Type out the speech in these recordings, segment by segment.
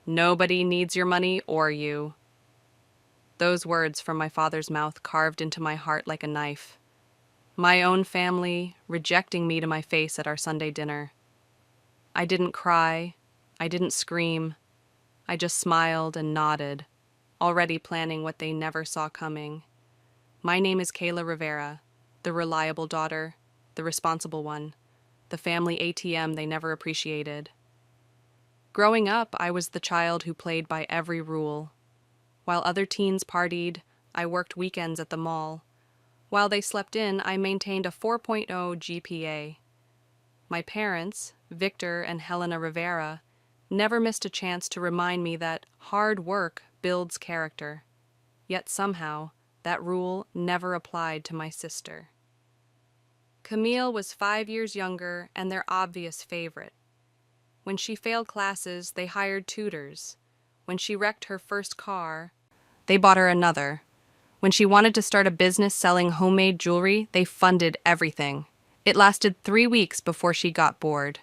Nobody needs your money or you. Those words from my father's mouth carved into my heart like a knife. My own family rejecting me to my face at our Sunday dinner. I didn't cry. I didn't scream. I just smiled and nodded, already planning what they never saw coming. My name is Kayla Rivera, the reliable daughter, the responsible one, the family ATM they never appreciated. Growing up, I was the child who played by every rule. While other teens partied, I worked weekends at the mall. While they slept in, I maintained a 4.0 GPA. My parents, Victor and Helena Rivera, never missed a chance to remind me that hard work builds character. Yet somehow, that rule never applied to my sister. Camille was 5 years younger and their obvious favorite. When she failed classes, they hired tutors. When she wrecked her first car, they bought her another. When she wanted to start a business selling homemade jewelry, they funded everything. It lasted 3 weeks before she got bored.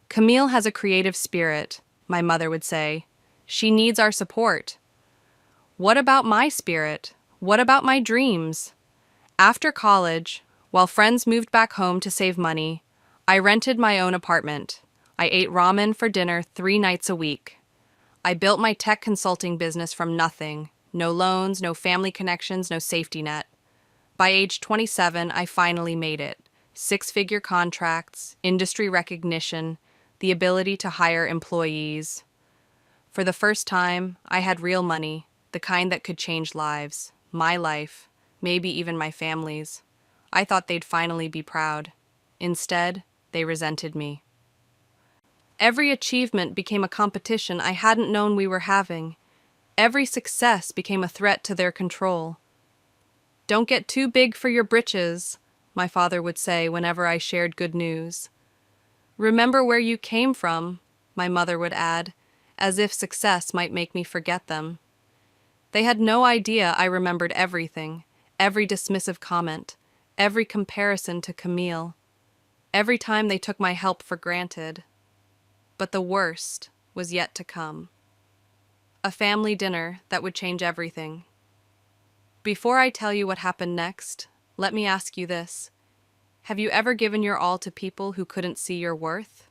Camille has a creative spirit, my mother would say. She needs our support. What about my spirit? What about my dreams? After college, while friends moved back home to save money, I rented my own apartment. I ate ramen for dinner 3 nights a week. I built my tech consulting business from nothing. No loans, no family connections, no safety net. By age 27, I finally made it. 6-figure contracts, industry recognition, the ability to hire employees. For the first time, I had real money, the kind that could change lives, my life, maybe even my family's. I thought they'd finally be proud. Instead, they resented me. Every achievement became a competition I hadn't known we were having. Every success became a threat to their control. "Don't get too big for your britches," my father would say whenever I shared good news. "Remember where you came from," my mother would add, as if success might make me forget them. They had no idea I remembered everything, every dismissive comment, every comparison to Camille, every time they took my help for granted. But the worst was yet to come. A family dinner that would change everything. Before I tell you what happened next, let me ask you this. Have you ever given your all to people who couldn't see your worth?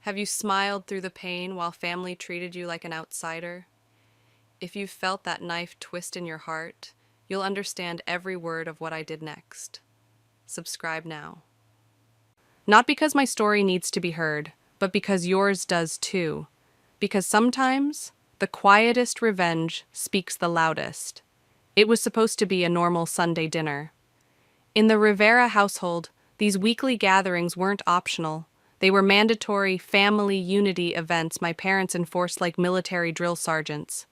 Have you smiled through the pain while family treated you like an outsider? If you've felt that knife twist in your heart, you'll understand every word of what I did next. Subscribe now. Not because my story needs to be heard, but because yours does too. Because sometimes the quietest revenge speaks the loudest. It was supposed to be a normal Sunday dinner. In the Rivera household, these weekly gatherings weren't optional. They were mandatory family unity events my parents enforced like military drill sergeants.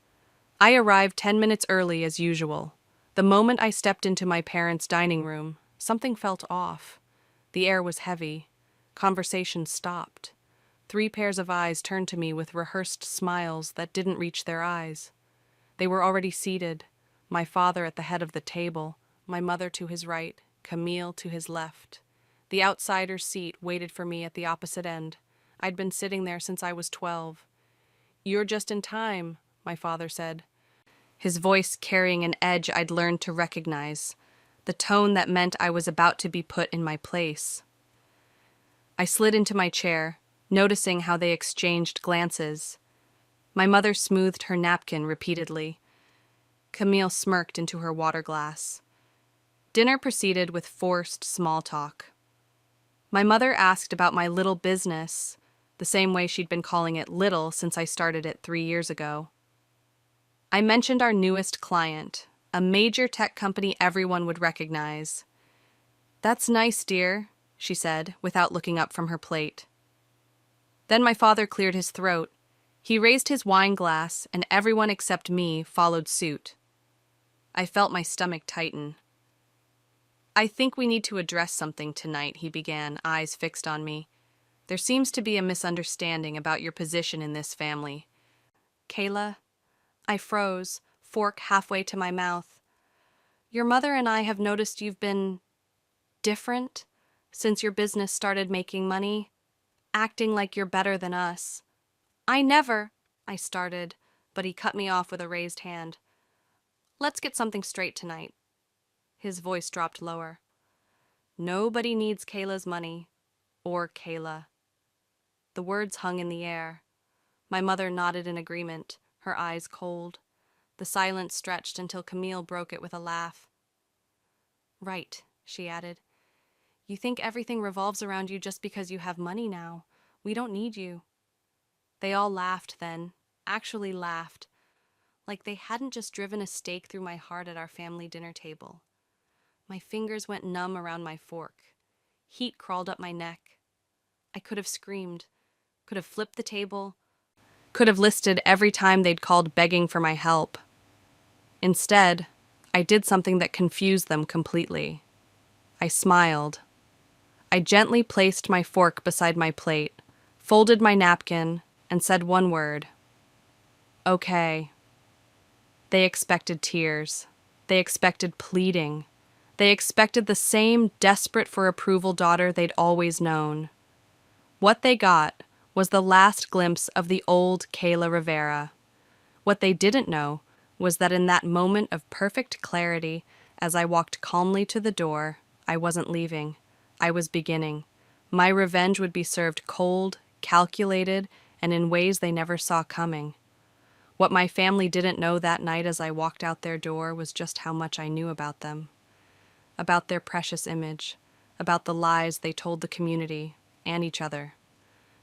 I arrived 10 minutes early as usual. The moment I stepped into my parents' dining room, something felt off. The air was heavy. Conversation stopped. 3 pairs of eyes turned to me with rehearsed smiles that didn't reach their eyes. They were already seated, my father at the head of the table, my mother to his right, Camille to his left. The outsider's seat waited for me at the opposite end. I'd been sitting there since I was 12. "You're just in time," my father said, his voice carrying an edge I'd learned to recognize, the tone that meant I was about to be put in my place. I slid into my chair, noticing how they exchanged glances. My mother smoothed her napkin repeatedly. Camille smirked into her water glass. Dinner proceeded with forced small talk. My mother asked about my little business, the same way she'd been calling it little since I started it 3 years ago. I mentioned our newest client, a major tech company everyone would recognize. "That's nice, dear," she said, without looking up from her plate. Then my father cleared his throat. He raised his wine glass, and everyone except me followed suit. I felt my stomach tighten. "I think we need to address something tonight," he began, eyes fixed on me. "There seems to be a misunderstanding about your position in this family." "Kayla?" I froze, fork halfway to my mouth. "Your mother and I have noticed you've been different since your business started making money, acting like you're better than us." "I never." I started, but he cut me off with a raised hand. Let's get something straight tonight. His voice dropped lower. Nobody needs Kayla's money. Or Kayla. The words hung in the air. My mother nodded in agreement, her eyes cold. The silence stretched until Camille broke it with a laugh. Right, she added. You think everything revolves around you just because you have money now. We don't need you. They all laughed then, actually laughed, like they hadn't just driven a stake through my heart at our family dinner table. My fingers went numb around my fork. Heat crawled up my neck. I could have screamed, could have flipped the table, could have listed every time they'd called begging for my help. Instead, I did something that confused them completely. I smiled. I gently placed my fork beside my plate, folded my napkin, and said one word. Okay. They expected tears. They expected pleading. They expected the same desperate for approval daughter they'd always known. What they got was the last glimpse of the old Kayla Rivera. What they didn't know was that in that moment of perfect clarity, as I walked calmly to the door, I wasn't leaving. I was beginning. My revenge would be served cold, calculated, and in ways they never saw coming. What my family didn't know that night as I walked out their door was just how much I knew about them. About their precious image, about the lies they told the community and each other.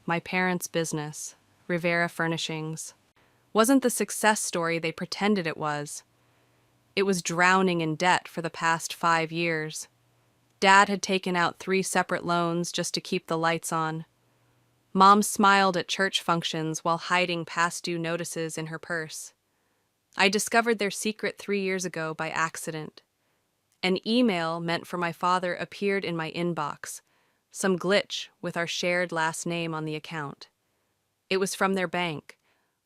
My parents' business, Rivera Furnishings, wasn't the success story they pretended it was. It was drowning in debt for the past 5 years. Dad had taken out 3 separate loans just to keep the lights on. Mom smiled at church functions while hiding past due notices in her purse. I discovered their secret 3 years ago by accident. An email meant for my father appeared in my inbox, some glitch with our shared last name on the account. It was from their bank,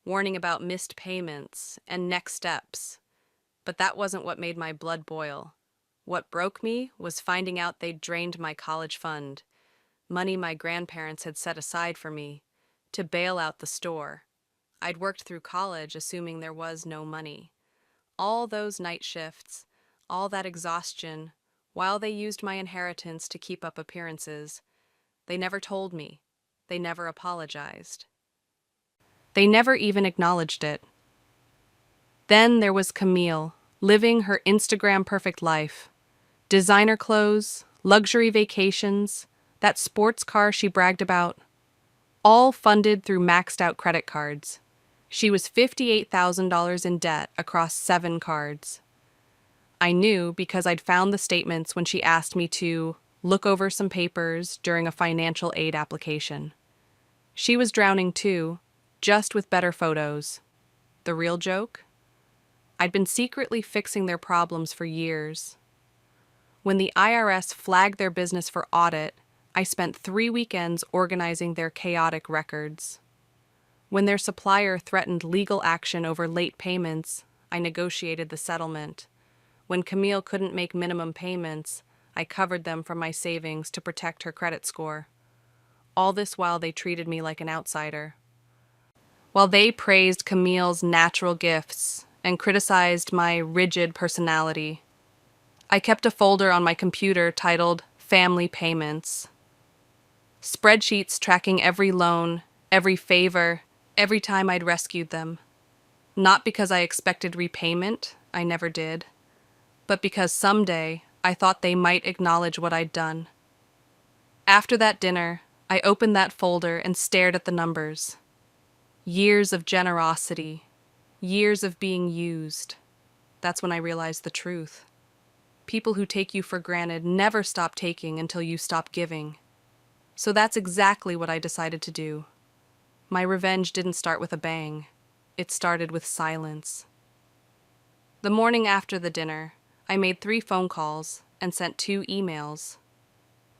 warning about missed payments and next steps. But that wasn't what made my blood boil. What broke me was finding out they'd drained my college fund, money my grandparents had set aside for me, to bail out the store. I'd worked through college assuming there was no money. All those night shifts, all that exhaustion, while they used my inheritance to keep up appearances. They never told me. They never apologized. They never even acknowledged it. Then there was Camille, living her Instagram-perfect life. Designer clothes, luxury vacations, that sports car she bragged about, all funded through maxed-out credit cards. She was $58,000 in debt across 7 cards. I knew because I'd found the statements when she asked me to look over some papers during a financial aid application. She was drowning too, just with better photos. The real joke? I'd been secretly fixing their problems for years. When the IRS flagged their business for audit, I spent 3 weekends organizing their chaotic records. When their supplier threatened legal action over late payments, I negotiated the settlement. When Camille couldn't make minimum payments, I covered them from my savings to protect her credit score. All this while they treated me like an outsider. While they praised Camille's natural gifts and criticized my rigid personality, I kept a folder on my computer titled Family Payments. Spreadsheets tracking every loan, every favor, every time I'd rescued them. Not because I expected repayment, I never did, but because someday I thought they might acknowledge what I'd done. After that dinner, I opened that folder and stared at the numbers. Years of generosity, years of being used. That's when I realized the truth. People who take you for granted never stop taking until you stop giving. So that's exactly what I decided to do. My revenge didn't start with a bang. It started with silence. The morning after the dinner, I made 3 phone calls and sent 2 emails.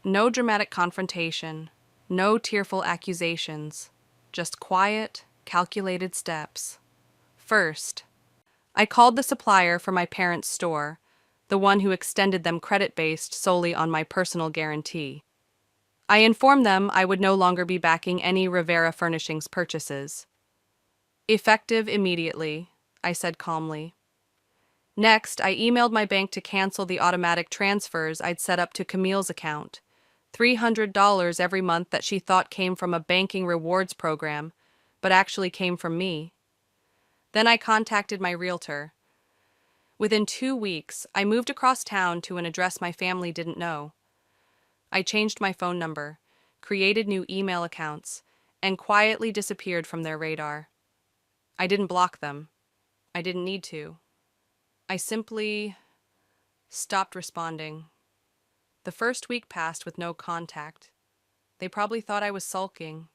No dramatic confrontation, no tearful accusations, just quiet, calculated steps. First, I called the supplier for my parents' store, the one who extended them credit based solely on my personal guarantee. I informed them I would no longer be backing any Rivera Furnishings purchases. Effective immediately, I said calmly. Next, I emailed my bank to cancel the automatic transfers I'd set up to Camille's account. $300 every month that she thought came from a banking rewards program, but actually came from me. Then I contacted my realtor. Within 2 weeks, I moved across town to an address my family didn't know. I changed my phone number, created new email accounts, and quietly disappeared from their radar. I didn't block them. I didn't need to. I simply stopped responding. The first week passed with no contact. They probably thought I was sulking.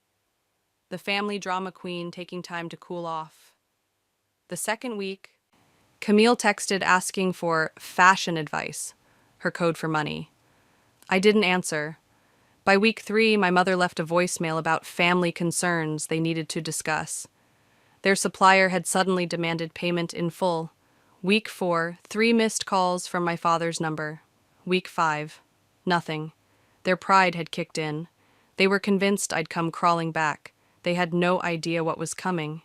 The family drama queen taking time to cool off. The second week, Camille texted asking for fashion advice, her code for money. I didn't answer. By week 3, my mother left a voicemail about family concerns they needed to discuss. Their supplier had suddenly demanded payment in full. Week 4, 3 missed calls from my father's number. Week 5, nothing. Their pride had kicked in. They were convinced I'd come crawling back. They had no idea what was coming.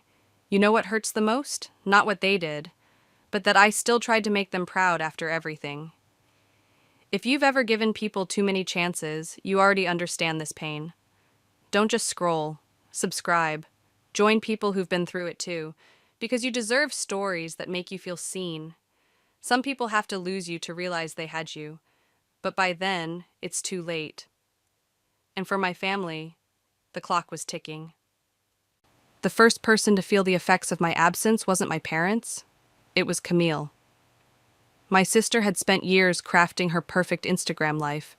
You know what hurts the most? Not what they did, but that I still tried to make them proud after everything. If you've ever given people too many chances, you already understand this pain. Don't just scroll. Subscribe. Join people who've been through it too, because you deserve stories that make you feel seen. Some people have to lose you to realize they had you, but by then, it's too late. And for my family, the clock was ticking. The first person to feel the effects of my absence wasn't my parents, it was Camille. My sister had spent years crafting her perfect Instagram life.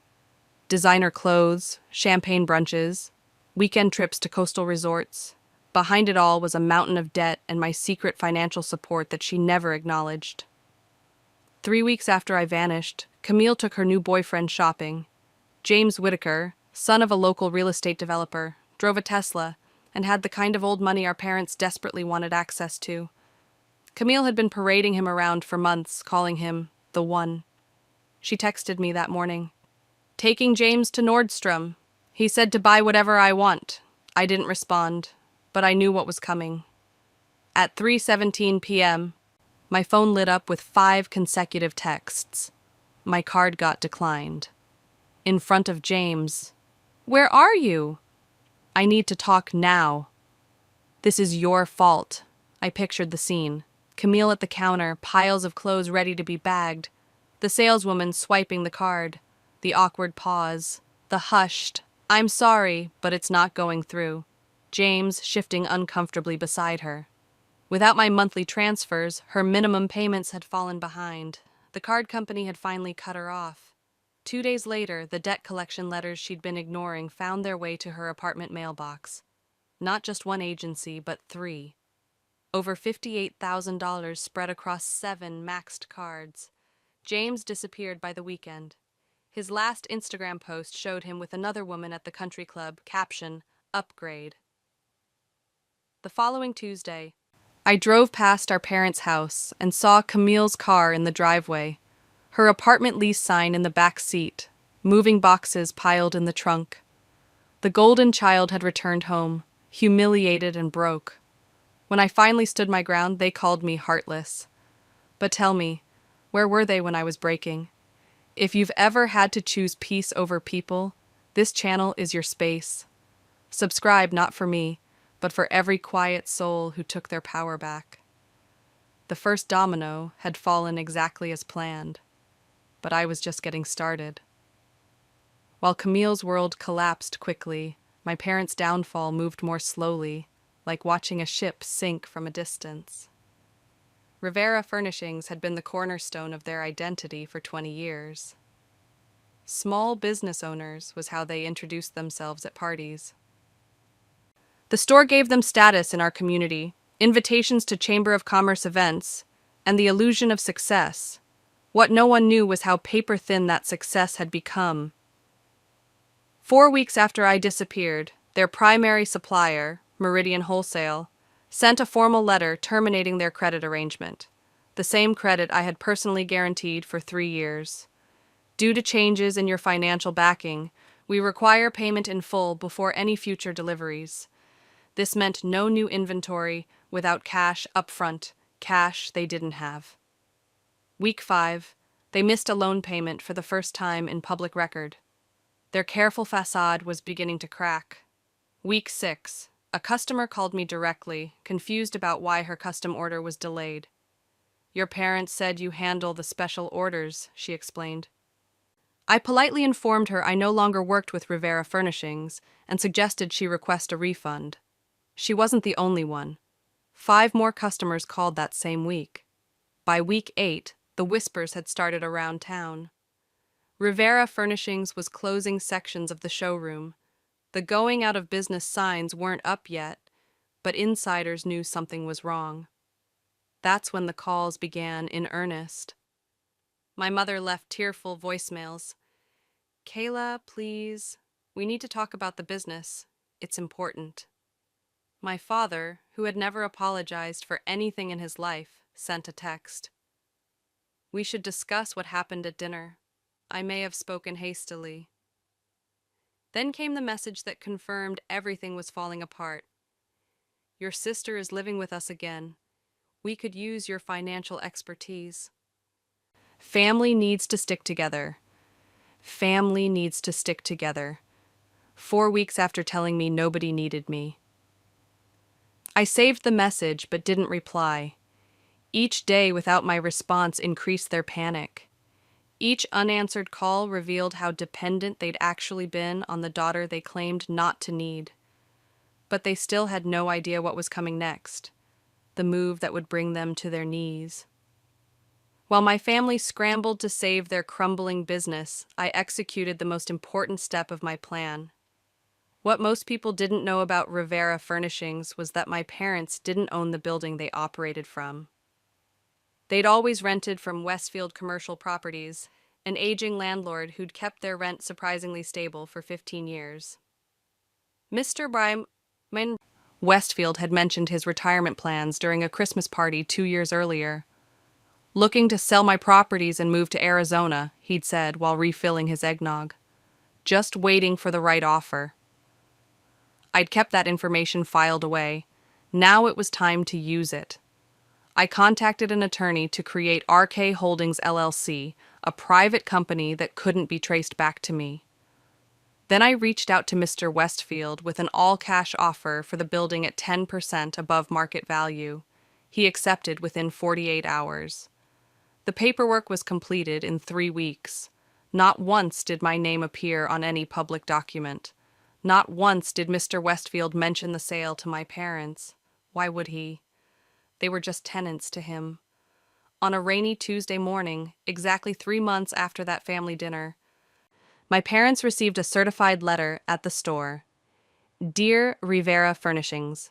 Designer clothes, champagne brunches, weekend trips to coastal resorts. Behind it all was a mountain of debt and my secret financial support that she never acknowledged. 3 weeks after I vanished, Camille took her new boyfriend shopping. James Whitaker, son of a local real estate developer, drove a Tesla and had the kind of old money our parents desperately wanted access to. Camille had been parading him around for months, calling him the one. She texted me that morning. Taking James to Nordstrom. He said to buy whatever I want. I didn't respond, but I knew what was coming. At 3:17 p.m., my phone lit up with 5 consecutive texts. My card got declined. In front of James. Where are you? I need to talk now. This is your fault. I pictured the scene. Camille at the counter, piles of clothes ready to be bagged. The saleswoman swiping the card. The awkward pause. The hushed, I'm sorry, but it's not going through. James shifting uncomfortably beside her. Without my monthly transfers, her minimum payments had fallen behind. The card company had finally cut her off. 2 days later, the debt collection letters she'd been ignoring found their way to her apartment mailbox. Not just one agency, but 3. Over $58,000 spread across 7 maxed cards. James disappeared by the weekend. His last Instagram post showed him with another woman at the country club, caption, upgrade. The following Tuesday, I drove past our parents' house and saw Camille's car in the driveway, her apartment lease sign in the back seat, moving boxes piled in the trunk. The golden child had returned home, humiliated and broke. When I finally stood my ground, they called me heartless. But tell me, where were they when I was breaking? If you've ever had to choose peace over people, this channel is your space. Subscribe not for me, but for every quiet soul who took their power back. The first domino had fallen exactly as planned, but I was just getting started. While Camille's world collapsed quickly, my parents' downfall moved more slowly, like watching a ship sink from a distance. Rivera Furnishings had been the cornerstone of their identity for 20 years. Small business owners was how they introduced themselves at parties. The store gave them status in our community, invitations to Chamber of Commerce events, and the illusion of success. What no one knew was how paper-thin that success had become. 4 weeks after I disappeared, their primary supplier, Meridian Wholesale, sent a formal letter terminating their credit arrangement, the same credit I had personally guaranteed for 3 years. Due to changes in your financial backing, we require payment in full before any future deliveries. This meant no new inventory, without cash upfront, cash they didn't have. Week 5, they missed a loan payment for the first time in public record. Their careful facade was beginning to crack. Week 6, a customer called me directly, confused about why her custom order was delayed. "Your parents said you handle the special orders," she explained. I politely informed her I no longer worked with Rivera Furnishings and suggested she request a refund. She wasn't the only one. 5 more customers called that same week. By week 8, the whispers had started around town. Rivera Furnishings was closing sections of the showroom. The going out of business signs weren't up yet, but insiders knew something was wrong. That's when the calls began in earnest. My mother left tearful voicemails. "Kayla, please, we need to talk about the business. It's important." My father, who had never apologized for anything in his life, sent a text. "We should discuss what happened at dinner. I may have spoken hastily." Then came the message that confirmed everything was falling apart. "Your sister is living with us again. We could use your financial expertise." Family needs to stick together. Family needs to stick together. 4 weeks after telling me nobody needed me. I saved the message but didn't reply. Each day without my response increased their panic. Each unanswered call revealed how dependent they'd actually been on the daughter they claimed not to need. But they still had no idea what was coming next, the move that would bring them to their knees. While my family scrambled to save their crumbling business, I executed the most important step of my plan. What most people didn't know about Rivera Furnishings was that my parents didn't own the building they operated from. They'd always rented from Westfield Commercial Properties, an aging landlord who'd kept their rent surprisingly stable for 15 years. Mr. Bryman Westfield had mentioned his retirement plans during a Christmas party 2 years earlier. "Looking to sell my properties and move to Arizona," he'd said while refilling his eggnog. "Just waiting for the right offer." I'd kept that information filed away. Now it was time to use it. I contacted an attorney to create RK Holdings LLC, a private company that couldn't be traced back to me. Then I reached out to Mr. Westfield with an all-cash offer for the building at 10% above market value. He accepted within 48 hours. The paperwork was completed in 3 weeks. Not once did my name appear on any public document. Not once did Mr. Westfield mention the sale to my parents. Why would he? They were just tenants to him. On a rainy Tuesday morning, exactly 3 months after that family dinner, my parents received a certified letter at the store. "Dear Rivera Furnishings,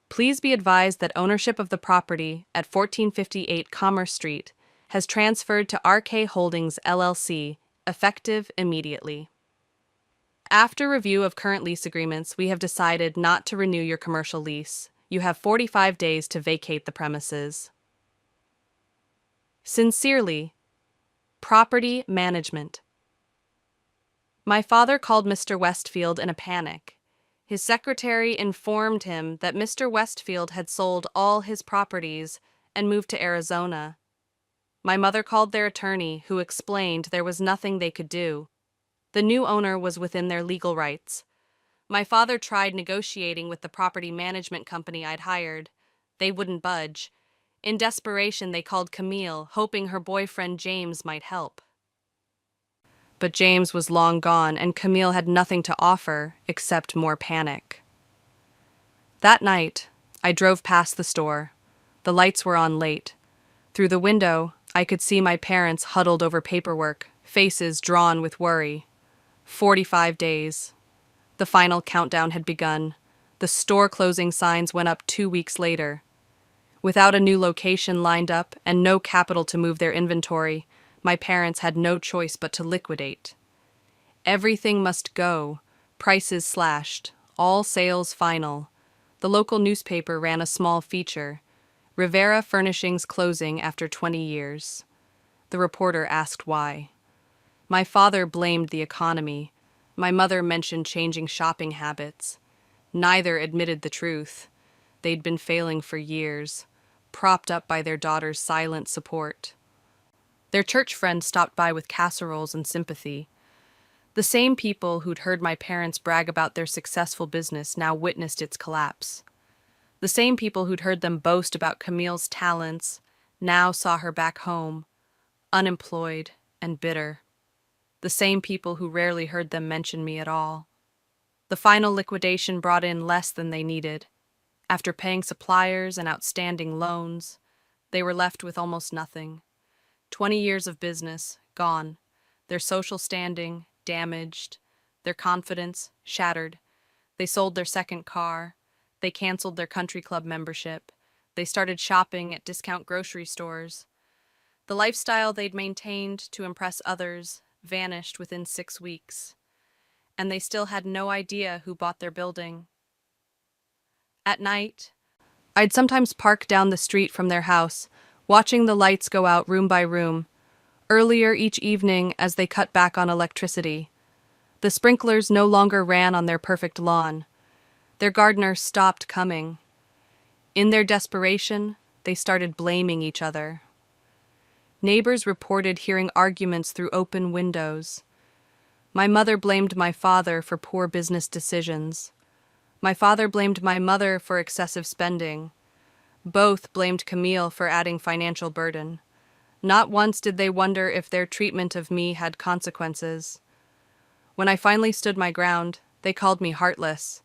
please be advised that ownership of the property at 1458 Commerce Street has transferred to RK Holdings LLC, effective immediately. After review of current lease agreements, we have decided not to renew your commercial lease. You have 45 days to vacate the premises. Sincerely, Property Management." My father called Mr. Westfield in a panic. His secretary informed him that Mr. Westfield had sold all his properties and moved to Arizona. My mother called their attorney, who explained there was nothing they could do. The new owner was within their legal rights. My father tried negotiating with the property management company I'd hired. They wouldn't budge. In desperation, they called Camille, hoping her boyfriend James might help. But James was long gone, and Camille had nothing to offer except more panic. That night, I drove past the store. The lights were on late. Through the window, I could see my parents huddled over paperwork, faces drawn with worry. 45 days. The final countdown had begun. The store closing signs went up 2 weeks later. Without a new location lined up and no capital to move their inventory, my parents had no choice but to liquidate. Everything must go, prices slashed, all sales final. The local newspaper ran a small feature, "Rivera Furnishings closing after 20 years. The reporter asked why. My father blamed the economy. My mother mentioned changing shopping habits. Neither admitted the truth. they'd been failing for years, propped up by their daughter's silent support. Their church friends stopped by with casseroles and sympathy. The same people who'd heard my parents brag about their successful business now witnessed its collapse. The same people who'd heard them boast about Camille's talents now saw her back home, unemployed and bitter. The same people who rarely heard them mention me at all. The final liquidation brought in less than they needed. After paying suppliers and outstanding loans, they were left with almost nothing. 20 years of business, gone. Their social standing, damaged. Their confidence, shattered. They sold their second car. They canceled their country club membership. They started shopping at discount grocery stores. The lifestyle they'd maintained to impress others vanished within 6 weeks. And they still had no idea who bought their building. At night, I'd sometimes park down the street from their house, watching the lights go out room by room, earlier each evening as they cut back on electricity. The sprinklers no longer ran on their perfect lawn. Their gardener stopped coming. In their desperation, they started blaming each other. Neighbors reported hearing arguments through open windows. My mother blamed my father for poor business decisions. My father blamed my mother for excessive spending. Both blamed Camille for adding financial burden. Not once did they wonder if their treatment of me had consequences. When I finally stood my ground, they called me heartless.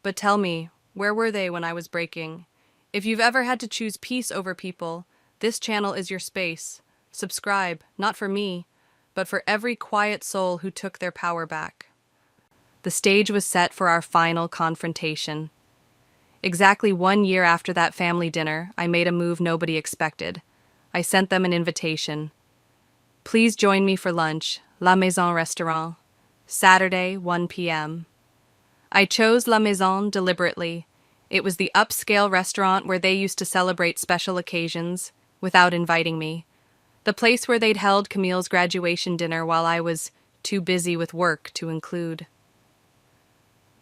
But tell me, where were they when I was breaking? If you've ever had to choose peace over people, this channel is your space. Subscribe, not for me, but for every quiet soul who took their power back. The stage was set for our final confrontation. Exactly 1 year after that family dinner, I made a move nobody expected. I sent them an invitation. Please join me for lunch, La Maison Restaurant, Saturday, 1 p.m. I chose La Maison deliberately. It was the upscale restaurant where they used to celebrate special occasions, without inviting me. The place where they'd held Camille's graduation dinner while I was too busy with work to include.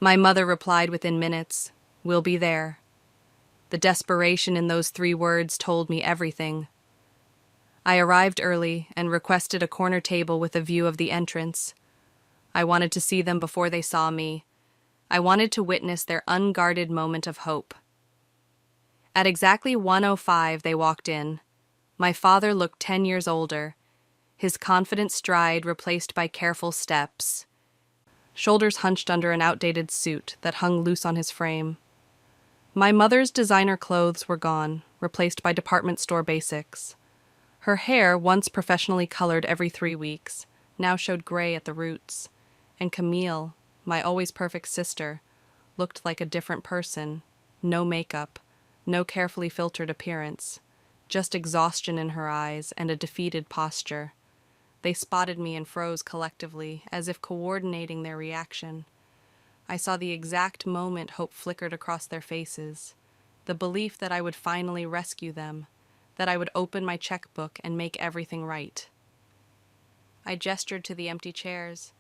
My mother replied within minutes, "We'll be there." The desperation in those 3 words told me everything. I arrived early and requested a corner table with a view of the entrance. I wanted to see them before they saw me. I wanted to witness their unguarded moment of hope. At exactly 1:05 they walked in. My father looked 10 years older, his confident stride replaced by careful steps, shoulders hunched under an outdated suit that hung loose on his frame. My mother's designer clothes were gone, replaced by department store basics. Her hair, once professionally colored every 3 weeks, now showed gray at the roots, and Camille, my always perfect sister, looked like a different person. No makeup, no carefully filtered appearance, just exhaustion in her eyes and a defeated posture. They spotted me and froze collectively, as if coordinating their reaction. I saw the exact moment hope flickered across their faces, the belief that I would finally rescue them, that I would open my checkbook and make everything right. I gestured to the empty chairs.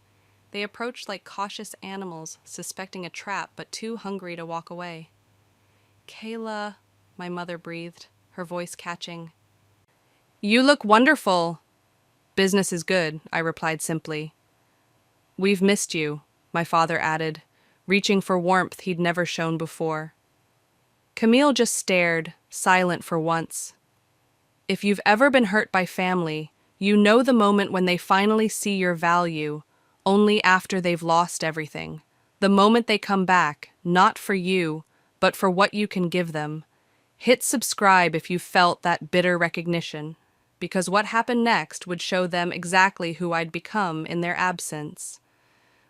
They approached like cautious animals, suspecting a trap but too hungry to walk away. "Kayla," my mother breathed, her voice catching. "You look wonderful." "Business is good," I replied simply. "We've missed you," my father added, reaching for warmth he'd never shown before. Camille just stared, silent for once. If you've ever been hurt by family, you know the moment when they finally see your value, only after they've lost everything. The moment they come back, not for you, but for what you can give them. Hit subscribe if you felt that bitter recognition, because what happened next would show them exactly who I'd become in their absence.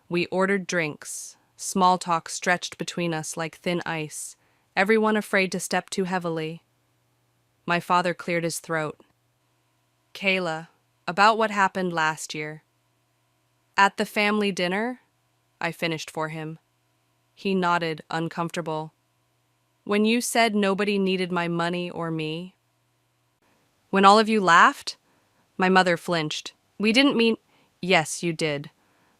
We ordered drinks. Small talk stretched between us like thin ice, everyone afraid to step too heavily. My father cleared his throat. "Kayla, about what happened last year." "At the family dinner?" I finished for him. He nodded, uncomfortable. "When you said nobody needed my money or me?" "When all of you laughed?" My mother flinched. "We didn't mean—" "Yes, you did."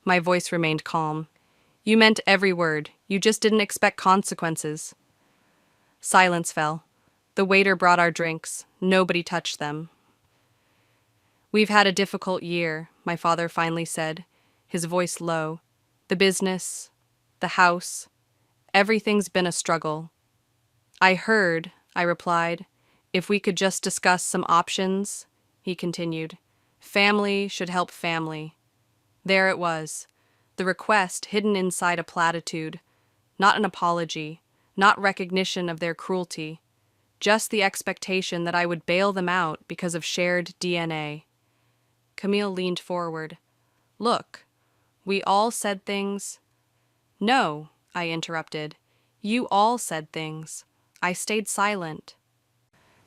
My voice remained calm. "You meant every word. You just didn't expect consequences." Silence fell. The waiter brought our drinks. Nobody touched them. "We've had a difficult year," my father finally said, his voice low. "The business, the house, everything's been a struggle." "I heard," I replied. "If we could just discuss some options," he continued. "Family should help family." There it was, the request hidden inside a platitude, not an apology, not recognition of their cruelty, just the expectation that I would bail them out because of shared DNA. Camille leaned forward. "Look, we all said things—" "No," I interrupted. "You all said things. I stayed silent.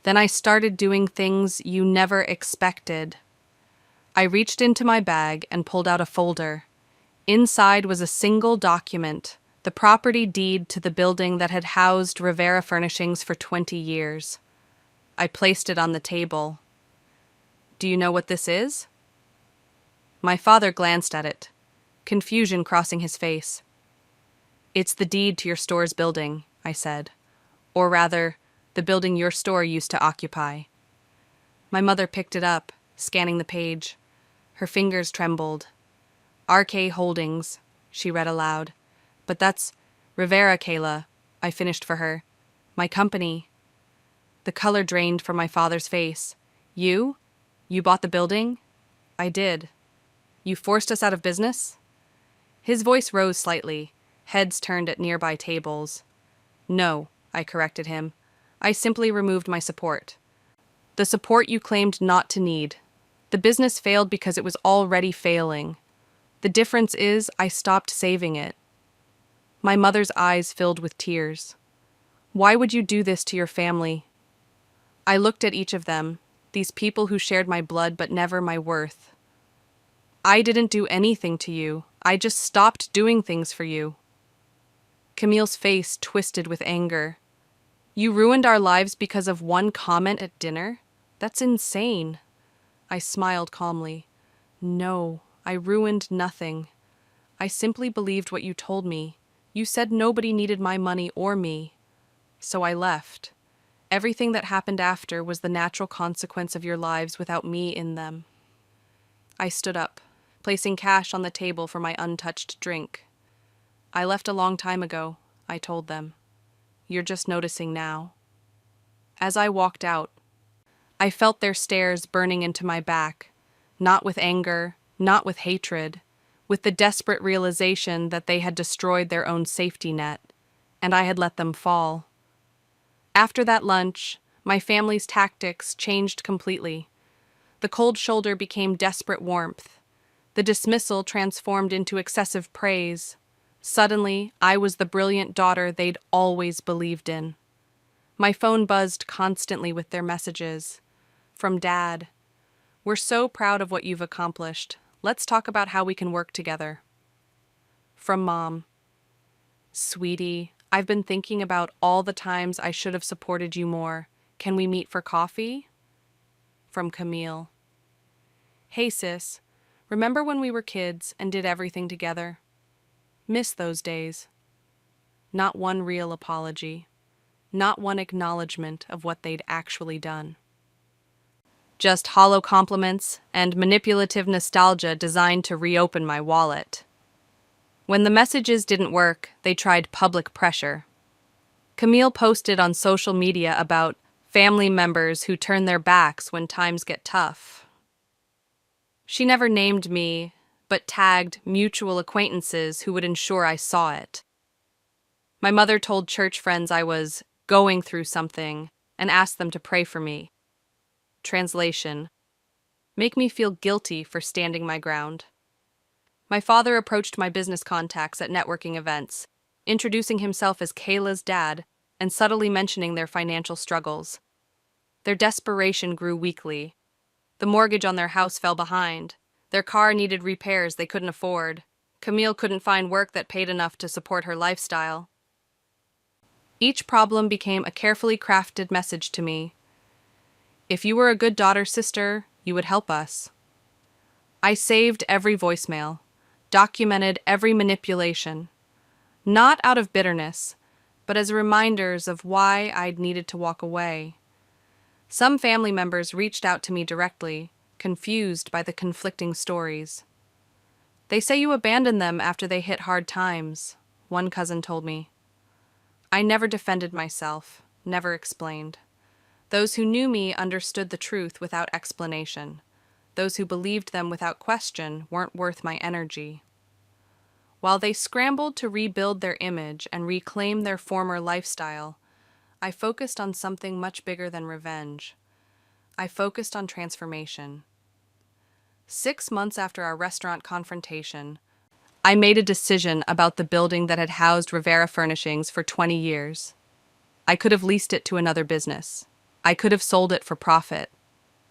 Then I started doing things you never expected." I reached into my bag and pulled out a folder. Inside was a single document, the property deed to the building that had housed Rivera Furnishings for 20 years. I placed it on the table. "Do you know what this is?" My father glanced at it, confusion crossing his face. "It's the deed to your store's building," I said. "Or rather, the building your store used to occupy." My mother picked it up, scanning the page. Her fingers trembled. "RK Holdings," she read aloud. "But that's Rivera, Kayla," I finished for her. "My company." The color drained from my father's face. "You? You bought the building?" "I did." "You forced us out of business?" His voice rose slightly, heads turned at nearby tables. "No," I corrected him. "I simply removed my support. The support you claimed not to need. The business failed because it was already failing. The difference is I stopped saving it." My mother's eyes filled with tears. "Why would you do this to your family?" I looked at each of them, these people who shared my blood but never my worth. "I didn't do anything to you. I just stopped doing things for you." Camille's face twisted with anger. "You ruined our lives because of one comment at dinner? That's insane." I smiled calmly. "No, I ruined nothing. I simply believed what you told me. You said nobody needed my money or me. So I left. Everything that happened after was the natural consequence of your lives without me in them." I stood up, placing cash on the table for my untouched drink. "I left a long time ago," I told them. "You're just noticing now." As I walked out, I felt their stares burning into my back, not with anger, not with hatred, with the desperate realization that they had destroyed their own safety net, and I had let them fall. After that lunch, my family's tactics changed completely. The cold shoulder became desperate warmth. The dismissal transformed into excessive praise. Suddenly, I was the brilliant daughter they'd always believed in. My phone buzzed constantly with their messages. From Dad, "We're so proud of what you've accomplished. Let's talk about how we can work together." From Mom, "Sweetie, I've been thinking about all the times I should have supported you more. Can we meet for coffee?" From Camille, "Hey sis, remember when we were kids and did everything together? Miss those days." Not one real apology. Not one acknowledgement of what they'd actually done. Just hollow compliments and manipulative nostalgia designed to reopen my wallet. When the messages didn't work, they tried public pressure. Camille posted on social media about family members who turn their backs when times get tough. She never named me, but tagged mutual acquaintances who would ensure I saw it. My mother told church friends I was going through something and asked them to pray for me. Translation: make me feel guilty for standing my ground. My father approached my business contacts at networking events, introducing himself as Kayla's dad and subtly mentioning their financial struggles. Their desperation grew weekly. The mortgage on their house fell behind. Their car needed repairs they couldn't afford. Camille couldn't find work that paid enough to support her lifestyle. Each problem became a carefully crafted message to me. If you were a good daughter-sister, you would help us. I saved every voicemail, documented every manipulation, not out of bitterness, but as reminders of why I'd needed to walk away. Some family members reached out to me directly, confused by the conflicting stories. "They say you abandoned them after they hit hard times," one cousin told me. I never defended myself, never explained. Those who knew me understood the truth without explanation. Those who believed them without question weren't worth my energy. While they scrambled to rebuild their image and reclaim their former lifestyle, I focused on something much bigger than revenge. I focused on transformation. 6 months after our restaurant confrontation, I made a decision about the building that had housed Rivera Furnishings for 20 years. I could have leased it to another business. I could have sold it for profit.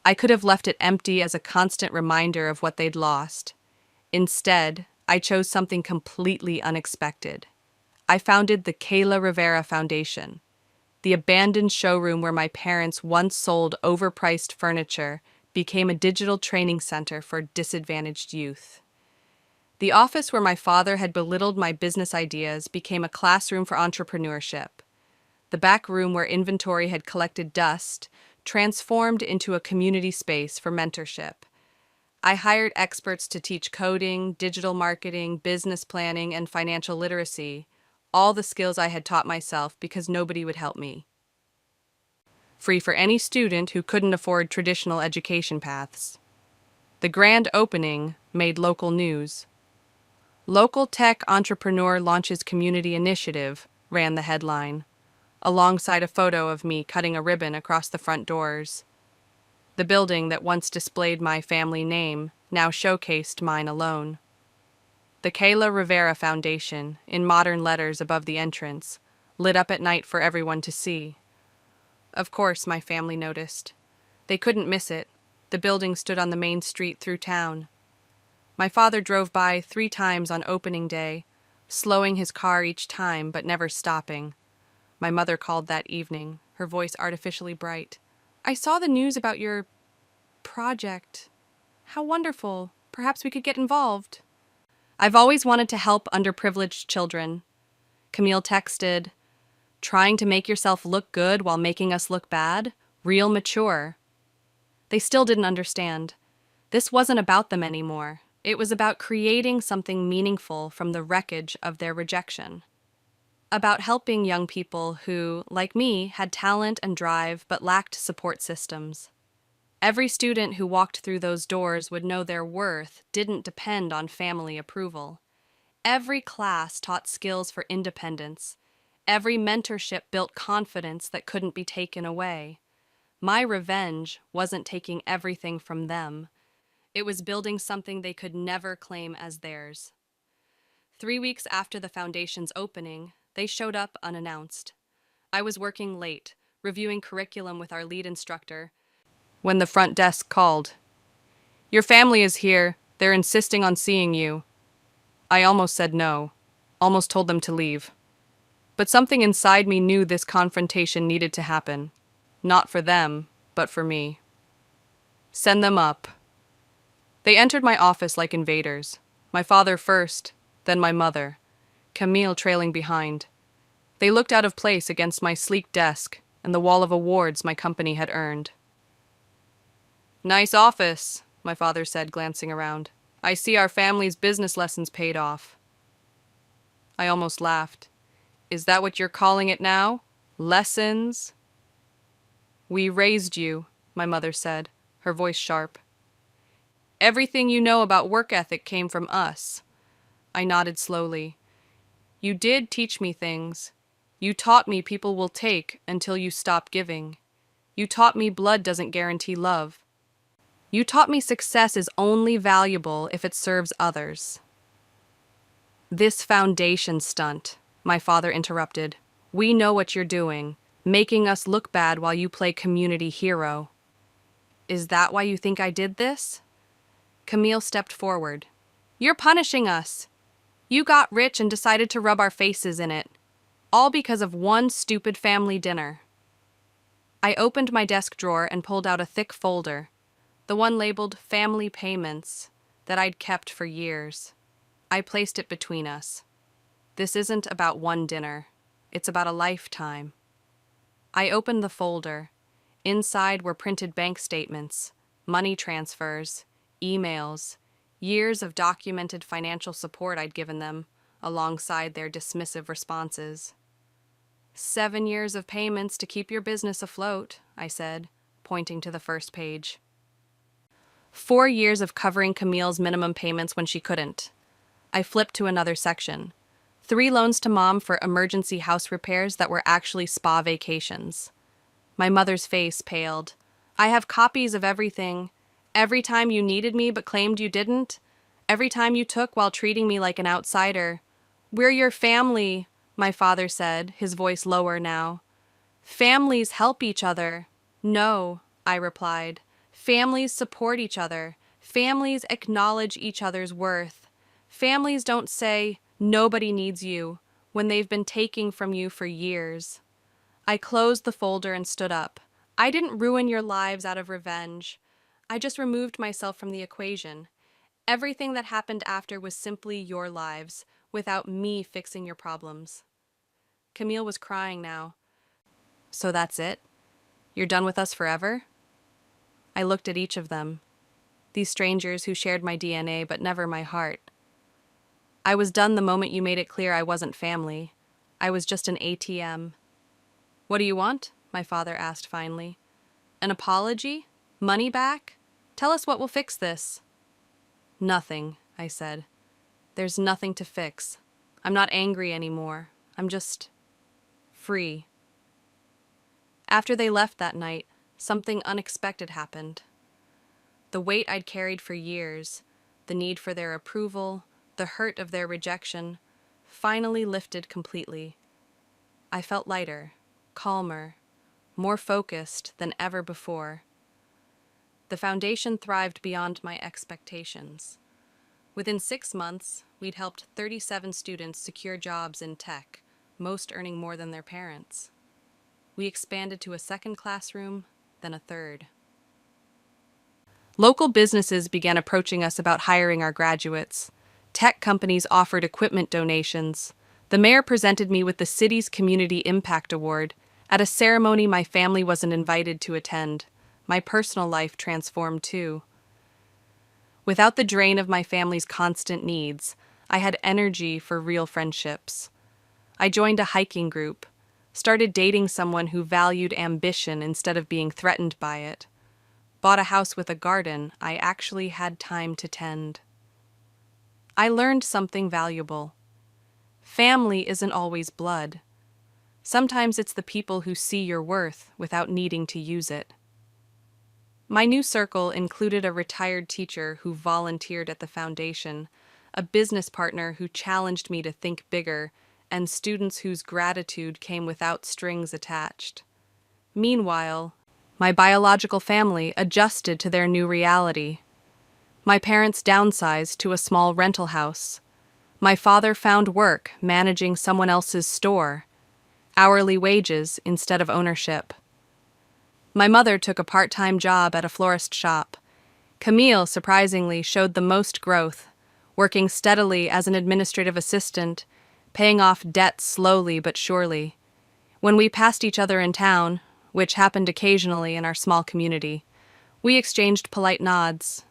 I could have left it empty as a constant reminder of what they'd lost. Instead, I chose something completely unexpected. I founded the Kayla Rivera Foundation, the abandoned showroom where my parents once sold overpriced furniture became a digital training center for disadvantaged youth. The office where my father had belittled my business ideas became a classroom for entrepreneurship. The back room where inventory had collected dust transformed into a community space for mentorship. I hired experts to teach coding, digital marketing, business planning, and financial literacy, all the skills I had taught myself because nobody would help me. Free for any student who couldn't afford traditional education paths. The grand opening made local news. "Local tech entrepreneur launches community initiative," ran the headline, alongside a photo of me cutting a ribbon across the front doors. The building that once displayed my family name now showcased mine alone. The Kayla Rivera Foundation, in modern letters above the entrance, lit up at night for everyone to see. Of course, my family noticed. They couldn't miss it. The building stood on the main street through town. My father drove by 3 times on opening day, slowing his car each time but never stopping. My mother called that evening, her voice artificially bright. "I saw the news about your project. How wonderful. Perhaps we could get involved." "I've always wanted to help underprivileged children." Camille texted, "Trying to make yourself look good while making us look bad? Real mature." They still didn't understand. This wasn't about them anymore. It was about creating something meaningful from the wreckage of their rejection. About helping young people who, like me, had talent and drive but lacked support systems. Every student who walked through those doors would know their worth didn't depend on family approval. Every class taught skills for independence. Every mentorship built confidence that couldn't be taken away. My revenge wasn't taking everything from them. It was building something they could never claim as theirs. 3 weeks after the foundation's opening, they showed up unannounced. I was working late, reviewing curriculum with our lead instructor, when the front desk called. "Your family is here. They're insisting on seeing you." I almost said no, almost told them to leave. But something inside me knew this confrontation needed to happen. Not for them, but for me. "Send them up." They entered my office like invaders. My father first, then my mother, Camille trailing behind. They looked out of place against my sleek desk and the wall of awards my company had earned. "Nice office," my father said, glancing around. "I see our family's business lessons paid off." I almost laughed. "Is that what you're calling it now? Lessons?" "We raised you," my mother said, her voice sharp. "Everything you know about work ethic came from us." I nodded slowly. "You did teach me things. You taught me people will take until you stop giving. You taught me blood doesn't guarantee love. You taught me success is only valuable if it serves others." "This foundation stunt," my father interrupted. "We know what you're doing, making us look bad while you play community hero." "Is that why you think I did this?" Camille stepped forward. "You're punishing us. You got rich and decided to rub our faces in it. All because of one stupid family dinner." I opened my desk drawer and pulled out a thick folder, the one labeled Family Payments, that I'd kept for years. I placed it between us. "This isn't about one dinner. It's about a lifetime. I opened the folder. Inside were printed bank statements, money transfers, emails, years of documented financial support I'd given them, alongside their dismissive responses. 7 years of payments to keep your business afloat, I said, pointing to the first page. 4 years of covering Camille's minimum payments when she couldn't. I flipped to another section. 3 loans to Mom for emergency house repairs that were actually spa vacations. My mother's face paled. I have copies of everything. Every time you needed me but claimed you didn't. Every time you took while treating me like an outsider. We're your family, my father said, his voice lower now. Families help each other. No, I replied. Families support each other. Families acknowledge each other's worth. Families don't say, nobody needs you, when they've been taking from you for years. I closed the folder and stood up. I didn't ruin your lives out of revenge. I just removed myself from the equation. Everything that happened after was simply your lives, without me fixing your problems. Camille was crying now. So that's it? You're done with us forever? I looked at each of them, these strangers who shared my DNA but never my heart. I was done the moment you made it clear I wasn't family. I was just an ATM. What do you want? My father asked finally. An apology? Money back? Tell us what will fix this. Nothing, I said. There's nothing to fix. I'm not angry anymore. I'm just free. After they left that night, something unexpected happened. The weight I'd carried for years, the need for their approval, the hurt of their rejection, finally lifted completely. I felt lighter, calmer, more focused than ever before. The foundation thrived beyond my expectations. Within 6 months, we'd helped 37 students secure jobs in tech, most earning more than their parents. We expanded to a second classroom, then a third. Local businesses began approaching us about hiring our graduates. Tech companies offered equipment donations. The mayor presented me with the city's Community Impact Award at a ceremony my family wasn't invited to attend. My personal life transformed too. Without the drain of my family's constant needs, I had energy for real friendships. I joined a hiking group, started dating someone who valued ambition instead of being threatened by it, bought a house with a garden I actually had time to tend. I learned something valuable. Family isn't always blood. Sometimes it's the people who see your worth without needing to use it. My new circle included a retired teacher who volunteered at the foundation, a business partner who challenged me to think bigger, and students whose gratitude came without strings attached. Meanwhile, my biological family adjusted to their new reality. My parents downsized to a small rental house. My father found work managing someone else's store, hourly wages instead of ownership. My mother took a part-time job at a florist shop. Camille, surprisingly, showed the most growth, working steadily as an administrative assistant, paying off debts slowly but surely. When we passed each other in town, which happened occasionally in our small community, we exchanged polite nods.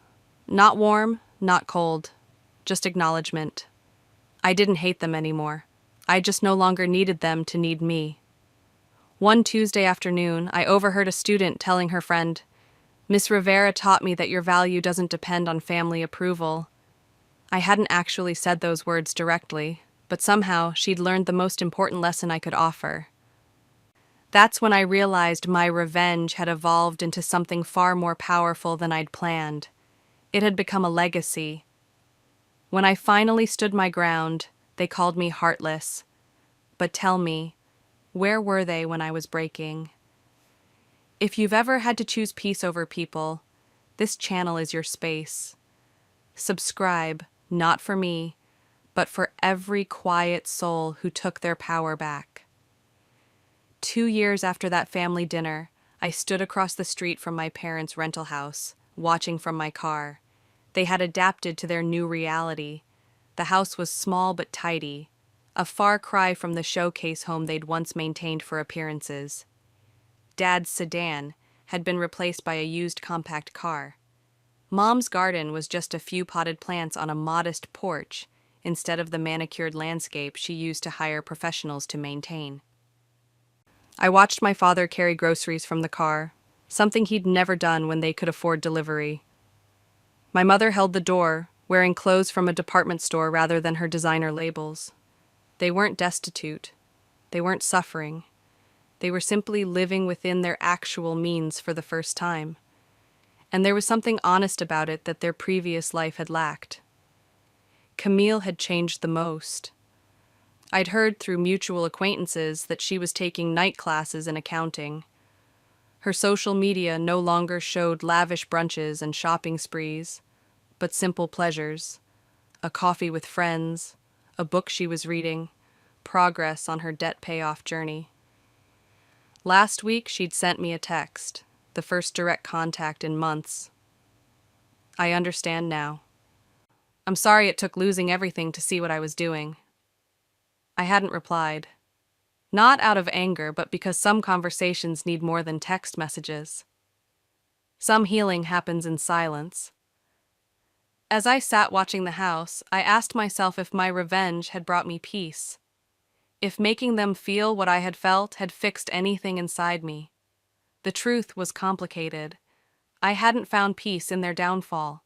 Not warm, not cold, just acknowledgement. I didn't hate them anymore. I just no longer needed them to need me. One Tuesday afternoon, I overheard a student telling her friend, "Miss Rivera taught me that your value doesn't depend on family approval." I hadn't actually said those words directly, but somehow she'd learned the most important lesson I could offer. That's when I realized my revenge had evolved into something far more powerful than I'd planned. It had become a legacy. When I finally stood my ground, they called me heartless. But tell me, where were they when I was breaking? If you've ever had to choose peace over people, this channel is your space. Subscribe, not for me, but for every quiet soul who took their power back. 2 years after that family dinner, I stood across the street from my parents' rental house, watching from my car. They had adapted to their new reality. The house was small but tidy, a far cry from the showcase home they'd once maintained for appearances. Dad's sedan had been replaced by a used compact car. Mom's garden was just a few potted plants on a modest porch instead of the manicured landscape she used to hire professionals to maintain. I watched my father carry groceries from the car, something he'd never done when they could afford delivery. My mother held the door, wearing clothes from a department store rather than her designer labels. They weren't destitute. They weren't suffering. They were simply living within their actual means for the first time. And there was something honest about it that their previous life had lacked. Camille had changed the most. I'd heard through mutual acquaintances that she was taking night classes in accounting. Her social media no longer showed lavish brunches and shopping sprees, but simple pleasures, a coffee with friends, a book she was reading, progress on her debt payoff journey. Last week she'd sent me a text, the first direct contact in months. I understand now. I'm sorry it took losing everything to see what I was doing. I hadn't replied. Not out of anger, but because some conversations need more than text messages. Some healing happens in silence. As I sat watching the house, I asked myself if my revenge had brought me peace. If making them feel what I had felt had fixed anything inside me. The truth was complicated. I hadn't found peace in their downfall.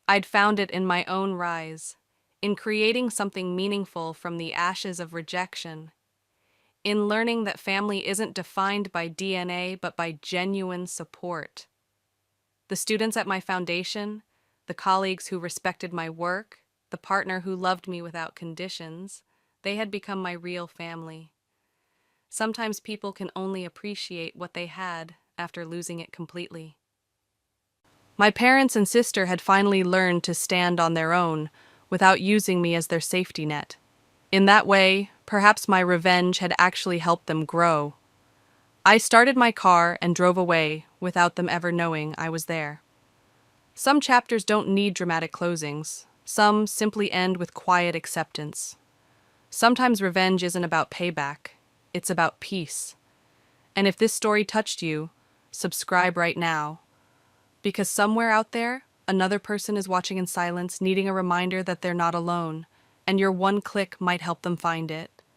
I'd found it in my own rise, in creating something meaningful from the ashes of rejection, in learning that family isn't defined by DNA but by genuine support. The students at my foundation, the colleagues who respected my work, the partner who loved me without conditions, they had become my real family. Sometimes people can only appreciate what they had after losing it completely. My parents and sister had finally learned to stand on their own without using me as their safety net. In that way, perhaps my revenge had actually helped them grow. I started my car and drove away without them ever knowing I was there. Some chapters don't need dramatic closings. Some simply end with quiet acceptance. Sometimes revenge isn't about payback. It's about peace. And if this story touched you, subscribe right now. Because somewhere out there, another person is watching in silence, needing a reminder that they're not alone, and your one click might help them find it.